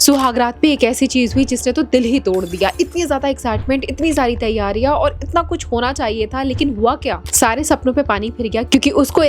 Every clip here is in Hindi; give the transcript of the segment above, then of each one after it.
सुहागरात पे एक ऐसी चीज हुई जिसने तो दिल ही तोड़ दिया। इतनी ज्यादा एक्साइटमेंट, इतनी सारी तैयारियां और इतना कुछ होना चाहिए था, लेकिन हुआ क्या? सारे सपनों पे पानी फिर गया क्योंकि उसको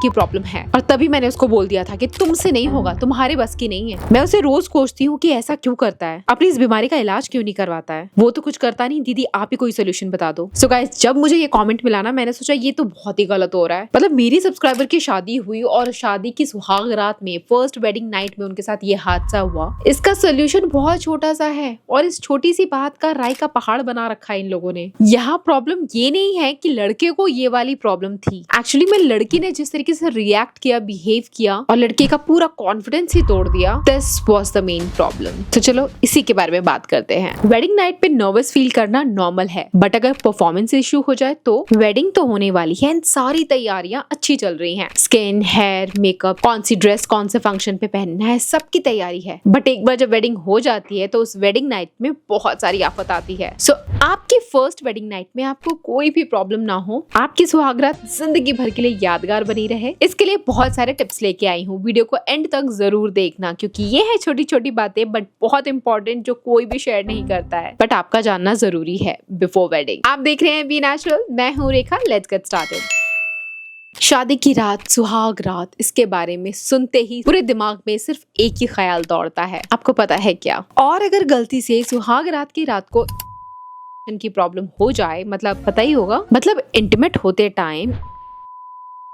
की प्रॉब्लम है। और तभी मैंने उसको बोल दिया था कि तुमसे नहीं होगा, तुम्हारे बस की नहीं है। मैं उसे रोज कोसती हूँ कि ऐसा क्यों करता है, अपनी इस बीमारी का इलाज क्यों नहीं करवाता है। वो तो कुछ करता नहीं, दीदी आप ही कोई सोल्यूशन बता दो। सो गाइस, जब मुझे ये कमेंट मिला ना, मैंने सोचा ये तो बहुत ही गलत हो रहा है। मतलब मेरी सब्सक्राइबर की शादी हुई और शादी की सुहाग रात में, फर्स्ट वेडिंग नाइट में उनके साथ ये हादसा हुआ। इसका सोल्यूशन बहुत छोटा सा है और इस छोटी सी बात का राय का पहाड़ बना रखा है इन लोगों ने। यहाँ प्रॉब्लम ये नहीं है कि लड़के को ये वाली प्रॉब्लम थी। एक्चुअली में लड़की ने जिस तरीके से रिएक्ट किया, बिहेव किया और लड़के का पूरा कॉन्फिडेंस ही तोड़ दिया, this was the main problem. तो चलो इसी के बारे में बात करते हैं। वेडिंग नाइट पे नर्वस फील करना नॉर्मल है, बट अगर परफॉर्मेंस इश्यू हो जाए तो वेडिंग तो होने वाली है, सारी तैयारियां अच्छी चल रही हैं। स्किन, हेयर, मेकअप, कौन सी ड्रेस कौन से फंक्शन पे पहनना है, सबकी तैयारी है। बट एक बार जब वेडिंग हो जाती है तो उस वेडिंग नाइट में बहुत सारी आफत आती है। सो आपकी फर्स्ट वेडिंग नाइट में आपको कोई भी प्रॉब्लम ना हो, आपकी सुहागरात जिंदगी भर के लिए यादगार बनी रहे, इसके लिए बहुत सारे टिप्स लेके आई हूँ। वीडियो को एंड तक जरूर देखना क्योंकि ये है छोटी छोटी बातें बट बहुत इंपॉर्टेंट, जो कोई भी शेयर नहीं करता है, बट आपका जानना जरूरी है बिफोर वेडिंग। आप देख रहे हैं बी नेचुरल, मैं हूँ रेखा। Let's get started. शादी की रात, सुहाग रात, इसके बारे में सुनते ही पूरे दिमाग में सिर्फ एक ही ख्याल दौड़ता है, आपको पता है क्या? और अगर गलती से सुहाग रात की रात को की प्रॉब्लम हो जाए, मतलब पता ही होगा, मतलब इंटीमेट होते टाइम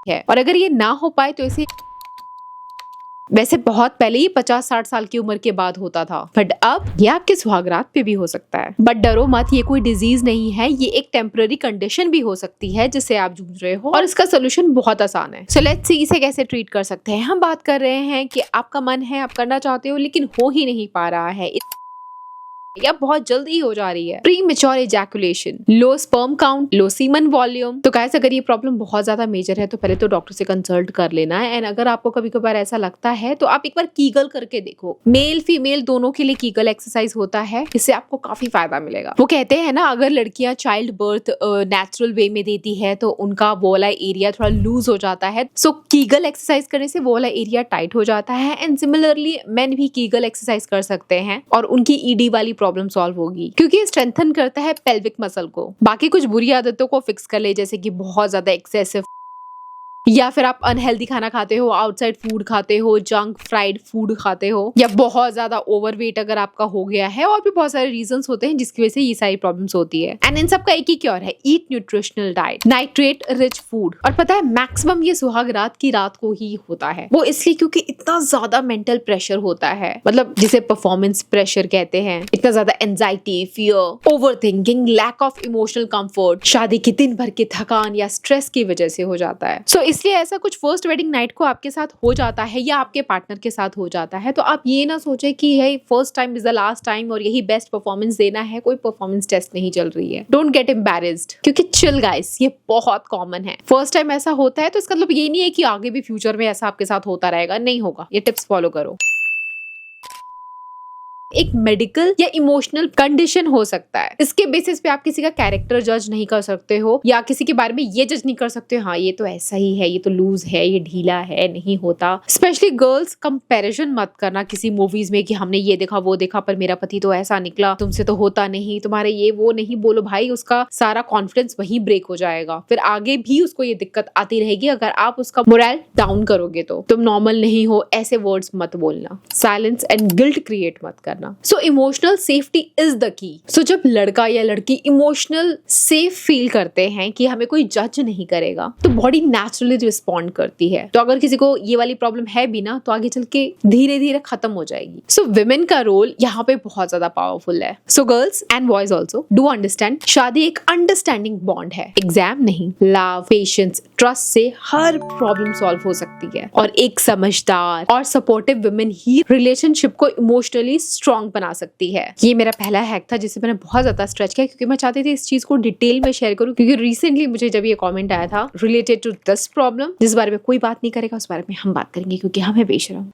है। और अगर ये ना हो पाए तो इसे वैसे बहुत पहले ही 50-60 साल की उम्र के बाद होता था, बट अब ये आपके सुहागरात पे भी हो सकता है। बट डरो मत, ये कोई डिजीज नहीं है, ये एक टेम्पररी कंडीशन भी हो सकती है जिससे आप जूझ रहे हो और इसका सोल्यूशन बहुत आसान है। सो लेट्स सी इसे कैसे ट्रीट कर सकते हैं। हम बात कर रहे हैं कि आपका मन है, आप करना चाहते हो लेकिन हो ही नहीं पा रहा है या बहुत जल्दी हो जा रही है। Premature ejaculation, low sperm count, low semen volume. तो गाइस, अगर ये प्रॉब्लम बहुत ज्यादा मेजर है तो पहले तो डॉक्टर से कंसल्ट कर लेना है। एंड अगर आपको कभी कभार ऐसा लगता है तो आप एक बार कीगल करके देखो। मेल फीमेल दोनों के लिए कीगल एक्सरसाइज होता है, इससे आपको काफी फायदा मिलेगा। वो कहते हैं ना, अगर लड़कियां चाइल्ड बर्थ नेचुरल वे में देती है तो उनका वो वाला एरिया थोड़ा लूज हो जाता है। सो कीगल एक्सरसाइज करने से वो वाला एरिया टाइट हो जाता है। एंड सिमिलरली मेन भी कीगल एक्सरसाइज कर सकते हैं और उनकी ईडी वाली प्रॉब्लम सॉल्व होगी, क्योंकि ये स्ट्रेंथन करता है पेल्विक मसल को। बाकी कुछ बुरी आदतों को फिक्स कर ले, जैसे कि बहुत ज्यादा एक्सेसिव, या फिर आप अनहेल्दी खाना खाते हो, आउटसाइड फूड खाते हो, जंक फ्राइड फूड खाते हो, या बहुत ज्यादा ओवरवेट अगर आपका हो गया है, और भी बहुत सारे रीजंस होते हैं जिसकी वजह से ये सारी प्रॉब्लम्स होती है। एंड इन सब का एक ही क्योर है, eat nutritional diet, nitrate rich food. और पता है मैक्सिमम ये सुहाग रात की रात को ही होता है। वो इसलिए क्योंकि इतना ज्यादा मेंटल प्रेशर होता है, मतलब जिसे परफॉर्मेंस प्रेशर कहते हैं। इतना ज्यादा anxiety, fear, over thinking, lack of emotional comfort, शादी की दिन भर की थकान या स्ट्रेस की वजह से हो जाता है। सो इसलिए ऐसा कुछ फर्स्ट वेडिंग नाइट को आपके साथ हो जाता है या आपके पार्टनर के साथ हो जाता है तो आप ये ना सोचे कि ये first time is the last time और यही बेस्ट परफॉर्मेंस देना है। कोई परफॉर्मेंस टेस्ट नहीं चल रही है। डोंट गेट एम्बैरेस्ड, क्योंकि चिल गाइस, ये बहुत कॉमन है। फर्स्ट टाइम ऐसा होता है तो इसका मतलब ये नहीं है कि आगे भी फ्यूचर में ऐसा आपके साथ होता रहेगा, नहीं होगा। ये टिप्स फॉलो करो। एक मेडिकल या इमोशनल कंडीशन हो सकता है, इसके बेसिस पे आप किसी का कैरेक्टर जज नहीं कर सकते हो या किसी के बारे में ये जज नहीं कर सकते हो, हाँ ये तो ऐसा ही है, ये तो लूज है, ये ढीला है, नहीं होता। स्पेशली गर्ल्स, कंपैरिजन मत करना किसी मूवीज में कि हमने ये देखा वो देखा पर मेरा पति तो ऐसा निकला, तुमसे तो होता नहीं, तुम्हारे ये वो नहीं बोलो भाई, उसका सारा कॉन्फिडेंस वहीं ब्रेक हो जाएगा। फिर आगे भी उसको ये दिक्कत आती रहेगी अगर आप उसका मोरल डाउन करोगे तो। तुम नॉर्मल नहीं हो, ऐसे वर्ड्स मत बोलना। साइलेंस एंड गिल्ट क्रिएट मत करना। So emotional safety is the key. So जब लड़का या लड़की इमोशनल सेफ फील करते हैं कि हमें कोई जज नहीं करेगा तो बॉडी नेचुरली रिस्पॉन्ड करती है। तो अगर किसी को ये वाली प्रॉब्लम है भी ना तो आगे चल के धीरे धीरे खत्म हो जाएगी। सो विमेन का रोल यहाँ पे बहुत ज्यादा पावरफुल है। So girls and boys also do understand, शादी एक अंडरस्टैंडिंग बॉन्ड है, एग्जाम नहीं। लव, पेशेंस, ट्रस्ट से हर प्रॉब्लम सॉल्व हो सकती है और एक समझदार और सपोर्टिव विमेन ही रिलेशनशिप को इमोशनली स्ट्रॉन्ग बना सकती है। ये मेरा पहला हैक था जिसे मैंने बहुत ज्यादा स्ट्रेच किया क्योंकि मैं चाहती थी इस चीज को डिटेल में शेयर करूं, क्योंकि रिसेंटली मुझे जब ये कमेंट आया था रिलेटेड टू दिस प्रॉब्लम, जिस बारे में कोई बात नहीं करेगा उस बारे में हम बात करेंगे क्योंकि हम है बेशरम।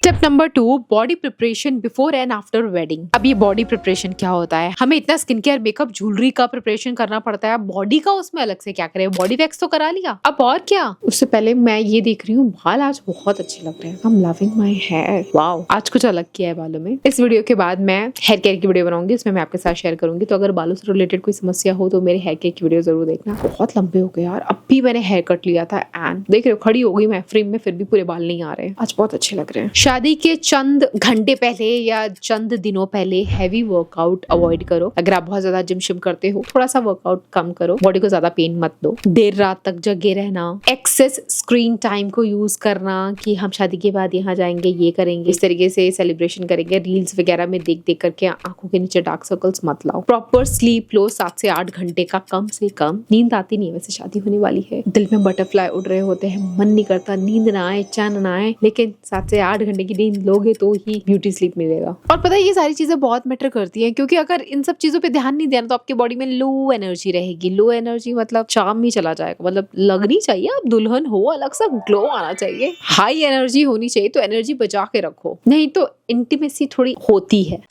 Step number 2, body preparation before and after wedding. अब ये बॉडी प्रिपरेशन क्या होता है? हमें इतना स्किन केयर, मेकअप, ज्वेलरी का प्रिपरेशन करना पड़ता है, बॉडी का उसमें अलग से क्या करें? बॉडी वैक्स तो करा लिया, अब और क्या? उससे पहले मैं ये देख रही हूँ, बाल आज बहुत अच्छे लग रहे हैं। I'm loving my hair. Wow, आज कुछ अलग किया है बालों में। इस वीडियो के बाद मैं हेयर केयर की वीडियो बनाऊंगी, इसमें मैं आपके साथ शेयर करूंगी। तो अगर बालों से रिलेटेड कोई समस्या हो तो मेरे हेयर केयर की वीडियो जरूर देखना। बहुत लंबे हो गए यार, अब भी मैंने हेयर कट लिया था एंड देख रहे हो, खड़ी हो गई मैं फ्रेम में, फिर भी पूरे बाल नहीं आ रहे हैं। आज बहुत अच्छे लग रहे हैं। शादी के चंद घंटे पहले या चंद दिनों पहले हैवी वर्कआउट अवॉइड करो। अगर आप बहुत ज्यादा जिम शिम करते हो, थोड़ा सा वर्कआउट कम करो, बॉडी को ज्यादा पेन मत दो। देर रात तक जगे रहना, एक्सेस स्क्रीन टाइम को यूज करना कि हम शादी के बाद यहाँ जाएंगे, ये करेंगे, इस तरीके से सेलिब्रेशन करेंगे, रील्स वगैरह में देख देख करके आंखों के नीचे डार्क सर्कल्स मत लाओ। प्रॉपर स्लीप लो, 7 से 8 घंटे का कम से कम। नींद आती नहीं है, वैसे शादी होने वाली है, दिल में बटरफ्लाई उड़ रहे होते हैं, मन नहीं करता नींद ना आए, चैन ना आए, लेकिन 7 से 8 घंटे की नींद लोगे तो ही ब्यूटी स्लीप मिलेगा। और पता है ये सारी चीजें बहुत मैटर करती हैं, क्योंकि अगर इन सब चीजों पे ध्यान नहीं देना तो आपके बॉडी में लो एनर्जी रहेगी। लो एनर्जी मतलब चार्म ही चला जाएगा, मतलब लगनी चाहिए आप दुल्हन हो, अलग सा ग्लो आना चाहिए। हाई एनर्जी होनी चाहिए, तो एनर्जी बचा के रखो, नहीं तो इंटीमेसी थोड़ी होती है।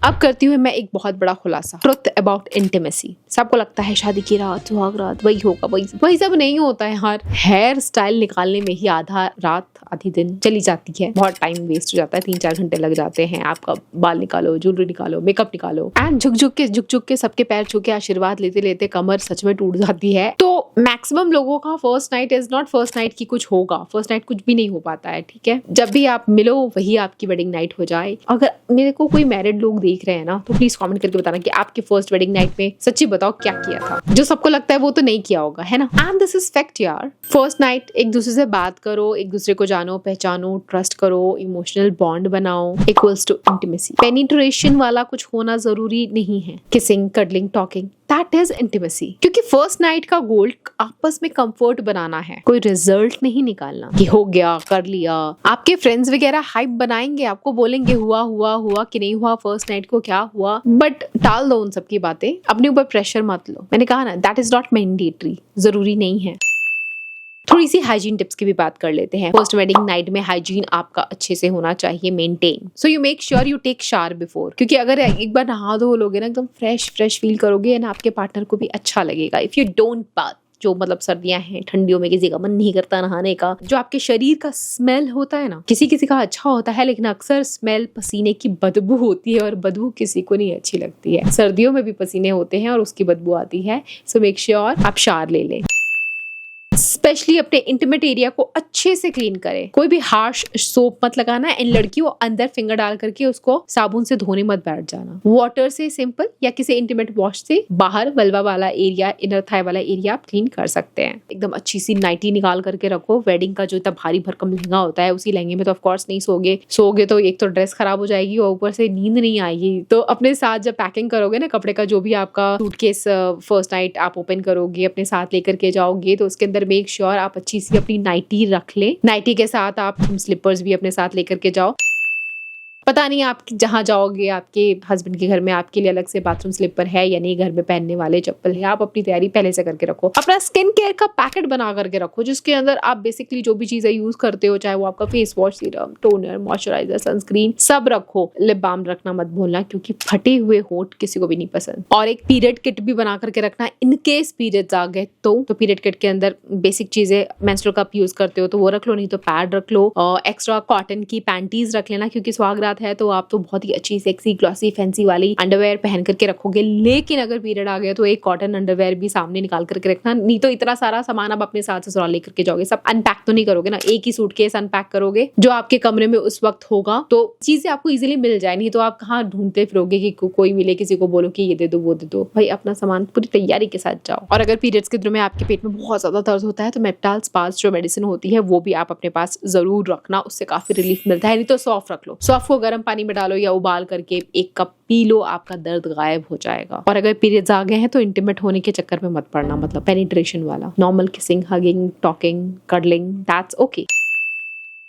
अब करती हूँ मैं एक बहुत बड़ा खुलासा, ट्रुथ अबाउट इंटीमेसी। सबको लगता है शादी की रात, सुहाग रात, वही होगा, वही सब नहीं होता है यार। हेयर स्टाइल निकालने में ही आधा रात आधी दिन चली जाती है, बहुत टाइम वेस्ट हो जाता है, 3-4 घंटे लग जाते हैं। आपका बाल निकालो, ज्वेलरी निकालो, मेकअप निकालो, एंड झुक झुक के सबके पैर छू के आशीर्वाद लेते लेते कमर सच में टूट जाती है। तो मैक्सिमम लोगों का first night is not first night की कुछ होगा, फर्स्ट नाइट कुछ भी नहीं हो पाता है, ठीक है। जब भी आप मिलो वही आपकी वेडिंग नाइट हो जाए। अगर मेरे को कोई मैरिड लोग देख रहे हैं ना, तो प्लीज कमेंट करके बताना कि आपके फर्स्ट वेडिंग नाइट में सच्ची बताओ क्या किया था। जो सबको लगता है वो तो नहीं किया होगा, है ना। एंड दिस इज फैक्ट यार। फर्स्ट नाइट एक दूसरे से बात करो, एक दूसरे को जानो, पहचानो, ट्रस्ट करो, इमोशनल बॉन्ड बनाओ, इक्वल्स टू इंटीमेसी। पेनिट्रेशन वाला कुछ होना जरूरी नहीं है। Kissing, cuddling, talking, that is intimacy. क्योंकि फर्स्ट नाइट का गोल आपस में कंफर्ट बनाना है, कोई रिजल्ट नहीं निकालना कि हो गया, कर लिया। आपके फ्रेंड्स वगैरह हाइप बनाएंगे, आपको बोलेंगे हुआ कि नहीं हुआ, फर्स्ट नाइट को क्या हुआ, बट टाल दो उन सब की बातें, अपने ऊपर प्रेशर मत लो। मैंने कहा ना, दैट इज नॉट मैंडेटरी, जरूरी नहीं है। थोड़ी सी हाइजीन टिप्स की भी बात कर लेते हैं। फर्स्ट वेडिंग नाइट में हाइजीन आपका अच्छे से होना चाहिए maintain. So you make sure you take shower before, क्योंकि अगर एक बार नहा धो लोगे ना, एकदम फ्रेश फील करोगे ना, आपके पार्टनर को भी अच्छा लगेगा। इफ यू डोंट बाथ, जो मतलब सर्दियां हैं, ठंडियों में किसी का मन नहीं करता नहाने का, जो आपके शरीर का स्मेल होता है ना, किसी किसी का अच्छा होता है, लेकिन अक्सर स्मेल पसीने की बदबू होती है, और बदबू किसी को नहीं अच्छी लगती है। सर्दियों में भी पसीने होते हैं और उसकी बदबू आती है। सो मेक श्योर आप शावर ले लें। स्पेशली अपने इंटीमेट एरिया को अच्छे से क्लीन करें। कोई भी हार्श सोप मत लगाना, एंड लड़कियों अंदर फिंगर डाल करके उसको साबुन से धोने मत बैठ जाना। वाटर से सिंपल या किसी इंटीमेट वॉश से बाहर वल्वा वाला एरिया, इनर थाई वाला एरिया आप क्लीन कर सकते हैं। एकदम अच्छी सी नाइटी निकाल करके रखो। वेडिंग का जो इतना भारी भरकम लहंगा होता है, उसी लहंगे में तो ऑफकोर्स नहीं सोगे तो एक तो ड्रेस खराब हो जाएगी और ऊपर से नींद नहीं आएगी। तो अपने साथ जब पैकिंग करोगे ना कपड़े का, जो भी आपका सूटकेस फर्स्ट नाइट आप ओपन करोगे, अपने साथ लेकर के जाओगे, तो उसके अंदर मेक श्योर आप अच्छी सी अपनी नाइटी रख ले। नाइटी के साथ आप स्लीपर्स भी अपने साथ लेकर के जाओ। पता नहीं आप जहाँ जाओगे, आपके हस्बैंड के घर में आपके लिए अलग से बाथरूम स्लीपर है या नहीं, घर में पहनने वाले चप्पल है। आप अपनी तैयारी पहले से करके रखो। अपना स्किन केयर का पैकेट बना करके रखो, जिसके अंदर आप बेसिकली जो भी चीजें यूज करते हो, चाहे वो आपका face wash, serum, toner, moisturiser, sunscreen, सब रखो। लिप बाम रखना मत भूलना, क्योंकि फटे हुए होंठ किसी को भी नहीं पसंद। और एक पीरियड किट भी बना करके रखना, इनकेस पीरियड्स आ गए तो पीरियड किट के अंदर बेसिक चीजें, मेंस्ट्रुअल कप यूज करते हो तो वो रख लो, नहीं तो पैड रख लो। एक्स्ट्रा कॉटन की पैंटीज रख लेना, क्योंकि सुहाग रात है तो आप तो बहुत ही अच्छी सेक्सी ग्लॉसी फैंसी वाली अंडरवेयर पहन करके रखोगे। लेकिन अगर पीरियड आ गया तो एक कॉटन अंडरवेयर भी सामने निकाल करके रखना, नहीं तो इतना सारा सामान आप अपने साथ ससुराल लेकर के जाओगे, सब अनपैक तो नहीं करोगे ना, एक ही सूटकेस अनपैक करोगे जो आपके कमरे में उस वक्त होगा, तो चीजें आपको इजीली मिल जाए। नहीं तो आप कहाँ ढूंढते फिरोगे कि कोई मिले, किसी को बोलो कि ये दे दो वो दे दो। भाई अपना सामान पूरी तैयारी के साथ जाओ। और अगर पीरियड्स के दिनों में आपके पेट में बहुत ज्यादा दर्द होता है तो मेप्टाल स्पास जो मेडिसिन होती है वो भी आप अपने पास जरूर रखना, उससे काफी रिलीफ मिलता है। नहीं तो सौंफ रख लो, सौंफ को गर्म पानी में डालो या उबाल करके 1 कप पी लो, आपका दर्द गायब हो जाएगा। और अगर पीरियड्स आ गए हैं तो इंटीमेट होने के चक्कर में मत पड़ना, मतलब पेनिट्रेशन वाला। Normal kissing, hugging, talking, cuddling, that's okay.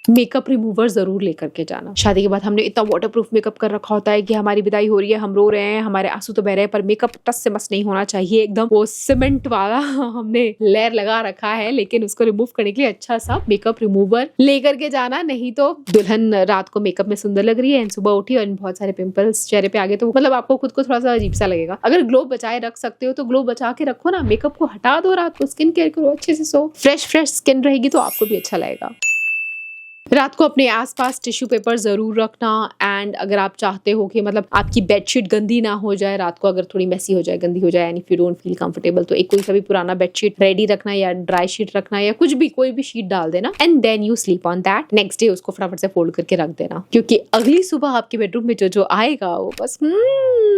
Makeup remover जरूर लेकर के जाना। शादी के बाद हमने इतना वाटरप्रूफ मेकअप कर रखा होता है कि हमारी विदाई हो रही है, हम रो रहे हैं, हमारे आंसू तो बह रहे हैं, पर मेकअप टस से मस नहीं होना चाहिए, एकदम वो सीमेंट वाला हमने लेयर लगा रखा है। लेकिन उसको रिमूव करने के लिए अच्छा सा मेकअप रिमूवर लेकर के जाना, नहीं तो दुल्हन रात को मेकअप में सुंदर लग रही है, सुबह उठी और बहुत सारे पिंपल्स चेहरे पे आ गए तो मतलब आपको खुद को थोड़ा सा अजीब सा लगेगा। अगर ग्लो बचाए रख सकते हो तो ग्लो बचा के रखो ना, मेकअप को हटा दो, रात को स्किन केयर करो अच्छे से, सो फ्रेश स्किन रहेगी तो आपको भी अच्छा लगेगा। रात को अपने आसपास टिश्यू पेपर जरूर रखना। एंड अगर आप चाहते हो कि मतलब आपकी बेडशीट गंदी ना हो जाए, रात को अगर थोड़ी मेसी हो जाए, गंदी हो जाए, and if you don't feel comfortable, तो एक कोई सा भी पुराना बेडशीट रेडी रखना या ड्राई शीट रखना या कुछ भी, कोई भी शीट डाल देना and then you sleep on that. Next day उसको फटाफट से फोल्ड करके रख देना, क्योंकि अगली सुबह आपके बेडरूम में जो आएगा वो बस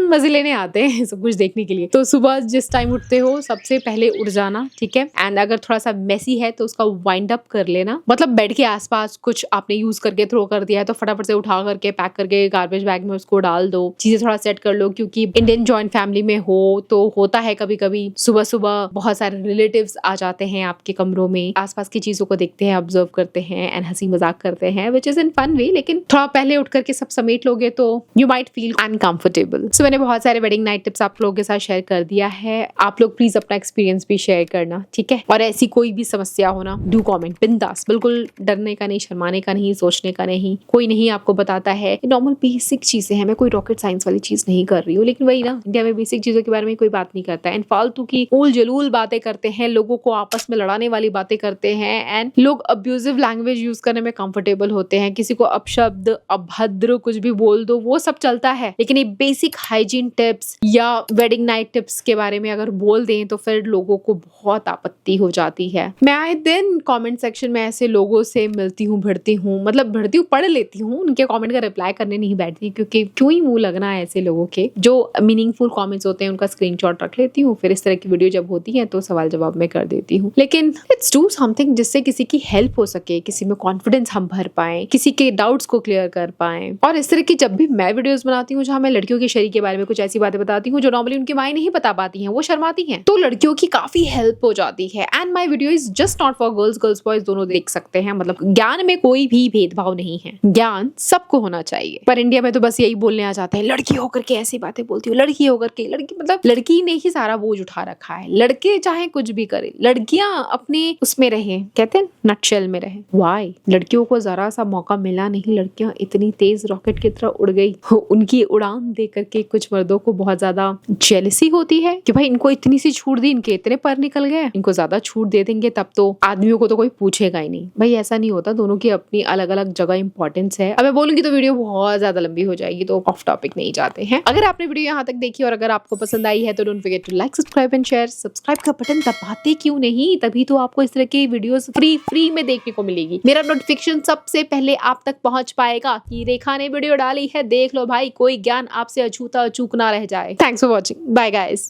मजे लेने आते हैं सब कुछ देखने के लिए। तो सुबह जिस टाइम उठते हो सबसे पहले उठ जाना, ठीक है। एंड अगर थोड़ा सा मेसी है तो उसका वाइंड अप कर लेना, मतलब बेड के आसपास कुछ आपने यूज करके थ्रो कर दिया है तो फटाफट से उठा करके पैक करके गार्बेज बैग में उसको डाल दो, चीजें थोड़ा सेट कर लो। क्योंकि इंडियन जॉइंट फैमिली में हो तो होता है कभी कभी सुबह सुबह बहुत सारे रिलेटिव्स आ जाते हैं आपके कमरों में, आसपास की चीजों को देखते हैं, ऑब्जर्व करते हैं एंड हंसी मजाक करते हैं, which is in fun way. लेकिन थोड़ा पहले उठ करके सब समेट लोगे तो यू माइट फील अनकंफर्टेबल। सो मैंने बहुत सारे वेडिंग नाइट टिप्स आप लोगों के साथ शेयर कर दिया है, आप लोग प्लीज अपना एक्सपीरियंस भी शेयर करना, ठीक है। और ऐसी कोई भी समस्या हो ना, डू कमेंट, बिंदास, बिल्कुल डरने का नहीं, शर्माने का नहीं, सोचने का नहीं, कोई नहीं आपको बताता है, नॉर्मल बेसिक चीजें हैं। मैं कोई रॉकेट साइंस वाली चीज नहीं कर रही हूँ, लेकिन वही ना, इंडिया में बेसिक चीजों के बारे में कोई बात नहीं करता है एंड फालतू की उल जलूल बातें करते हैं, लोगों को आपस में लड़ाने वाली बातें करते हैं एंड लोग अब्यूजिव लैंग्वेज यूज करने में कंफर्टेबल होते हैं, किसी को अपशब्द अभद्र कुछ भी बोल दो वो सब चलता है। लेकिन ये बेसिक हाइजीन टिप्स या वेडिंग नाइट टिप्स के बारे में अगर बोल दें तो फिर लोगों को बहुत आपत्ति हो जाती है। मैं आए दिन कमेंट सेक्शन में ऐसे लोगों से मिलती हूँ, भिड़ती हूँ, मतलब भिड़ती हूँ, पढ़ लेती हूँ, उनके कमेंट का रिप्लाई करने नहीं बैठती, क्योंकि क्यों ही मुंह लगना है ऐसे लोगों के। जो मीनिंगफुल कमेंट्स होते हैं उनका स्क्रीनशॉट रख लेती हूँ, फिर इस तरह की वीडियो जब होती है तो सवाल जवाब में कर देती हूँ। लेकिन लेट्स डू समथिंग जिससे किसी की हेल्प हो सके, किसी में कॉन्फिडेंस हम भर पाए, किसी के डाउट्स को क्लियर कर पाए। और इस तरह की जब भी मैं वीडियोस बनाती हूँ जहाँ मैं लड़कियों के शरीर के बारे में कुछ ऐसी बातें बताती हूँ जो नॉर्मली उनकी माएं नहीं बता पाती हैं, वो शर्माती हैं, तो लड़कियों की काफी हेल्प हो जाती है। And my video is just not for girls, girls boys दोनों देख सकते हैं, मतलब ज्ञान में कोई भी भेदभाव नहीं है, ज्ञान सबको होना चाहिए। पर इंडिया में तो बस यही बोलने आ जाते हैं, लड़की होकर के ऐसी बातें बोलती हो, लड़की होकर के, लड़की मतलब लड़की ने ही सारा बोझ उठा रखा है, लड़के चाहे कुछ भी करे, लड़कियां अपने उसमें रहे, कहते हैं नटशेल में रहे। वाई लड़कियों को जरा सा मौका मिला नहीं, लड़कियां इतनी तेज रॉकेट की तरह उड़ गई, उनकी उड़ान देख करके कुछ मर्दों को बहुत ज्यादा जेलसी होती है कि भाई इनको इतनी सी छूट दी, इनके इतने पर निकल गए, इनको ज्यादा छूट दे देंगे तब तो आदमियों को तो कोई पूछेगा ही नहीं। भाई ऐसा नहीं होता, दोनों की अपनी अलग अलग जगह इंपॉर्टेंस है। अब मैं बोलूंगी तो वीडियो बहुत ज्यादा लंबी हो जाएगी, तो ऑफ टॉपिक नहीं जाते हैं। अगर आपने वीडियो यहाँ तक देखी और अगर आपको पसंद आई है तो don't forget to like, subscribe and share. Subscribe का बटन दबाते क्यों नहीं, तभी तो आपको इस तरह की वीडियोस फ्री में देखने को मिलेगी। मेरा नोटिफिकेशन सबसे पहले आप तक पहुंच पाएगा कि रेखा ने वीडियो डाली है, देख लो भाई, कोई ज्ञान आपसे अछूता अचूक ना रह जाए। Thanks for watching, bye guys.